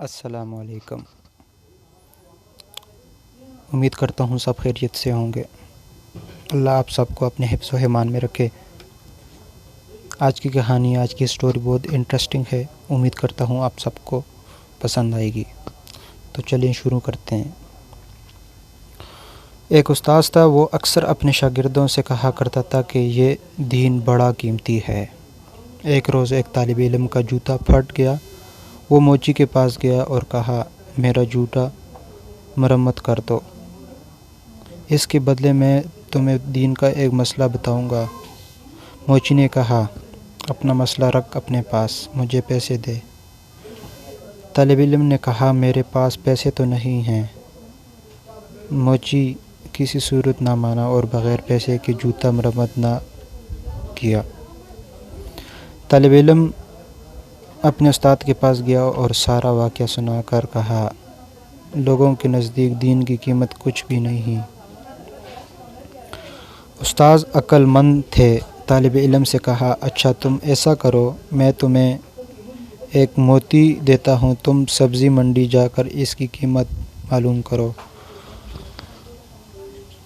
السلام علیکم۔ امید کرتا ہوں سب خیریت سے ہوں گے۔ اللہ آپ سب کو اپنے حفظ و ایمان میں رکھے۔ آج کی کہانی، آج کی سٹوری بہت انٹرسٹنگ ہے۔ امید کرتا ہوں آپ سب کو پسند آئے گی۔ تو چلیں شروع کرتے ہیں۔ ایک استاد تھا، وہ اکثر اپنے شاگردوں سے کہا کرتا تھا کہ یہ دین بڑا قیمتی ہے۔ ایک روز ایک طالب علم کا جوتا پھٹ گیا۔ وہ موچی کے پاس گیا اور کہا، میرا جوتا مرمت کر دو، اس کے بدلے میں تمہیں دین کا ایک مسئلہ بتاؤں گا۔ موچی نے کہا، اپنا مسئلہ رکھ اپنے پاس، مجھے پیسے دے۔ طالب علم نے کہا، میرے پاس پیسے تو نہیں ہیں۔ موچی کسی صورت نہ مانا اور بغیر پیسے کے جوتا مرمت نہ کیا۔ طالب علم اپنے استاد کے پاس گیا اور سارا واقعہ سنا کر کہا، لوگوں کے نزدیک دین کی قیمت کچھ بھی نہیں۔ استاد عقل مند تھے۔ طالب علم سے کہا، اچھا تم ایسا کرو، میں تمہیں ایک موتی دیتا ہوں، تم سبزی منڈی جا کر اس کی قیمت معلوم کرو۔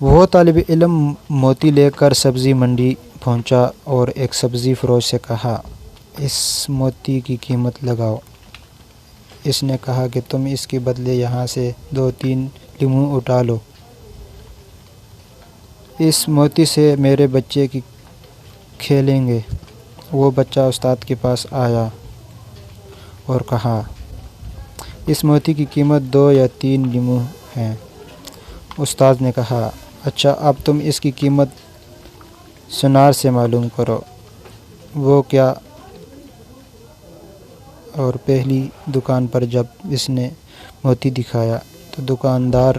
وہ طالب علم موتی لے کر سبزی منڈی پہنچا اور ایک سبزی فروش سے کہا، اس موتی کی قیمت لگاؤ۔ اس نے کہا کہ تم اس کے بدلے یہاں سے 2-3 لیموں اٹھا لو۔ اس موتی سے میرے بچے کی کھیلیں گے۔ وہ بچہ استاد کے پاس آیا اور کہا، اس موتی کی قیمت 2 یا 3 لیموں ہے۔ استاد نے کہا، اچھا اب تم اس کی قیمت سنار سے معلوم کرو۔ وہ کیا؟ اور پہلی دکان پر جب اس نے موتی دکھایا تو دکاندار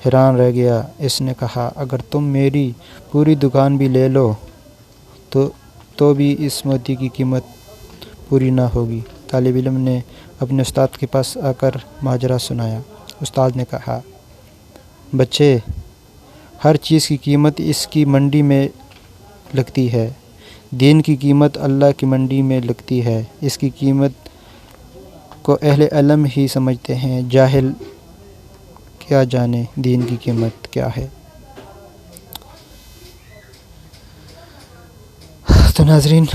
حیران رہ گیا۔ اس نے کہا، اگر تم میری پوری دکان بھی لے لو تو بھی اس موتی کی قیمت پوری نہ ہوگی۔ طالب علم نے اپنے استاد کے پاس آ کر ماجرا سنایا۔ استاد نے کہا، بچے، ہر چیز کی قیمت اس کی منڈی میں لگتی ہے۔ دین کی قیمت اللہ کی منڈی میں لگتی ہے۔ اس کی قیمت کو اہل علم ہی سمجھتے ہیں، جاہل کیا جانے دین کی قیمت کیا ہے۔ تو ناظرین،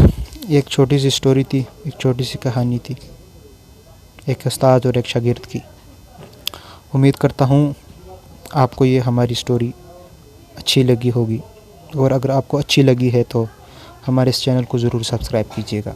ایک چھوٹی سی سٹوری تھی، ایک چھوٹی سی کہانی تھی، ایک استاد اور ایک شاگرد کی۔ امید کرتا ہوں آپ کو یہ ہماری سٹوری اچھی لگی ہوگی، اور اگر آپ کو اچھی لگی ہے تو ہمارے اس چینل کو ضرور سبسکرائب کیجیے گا۔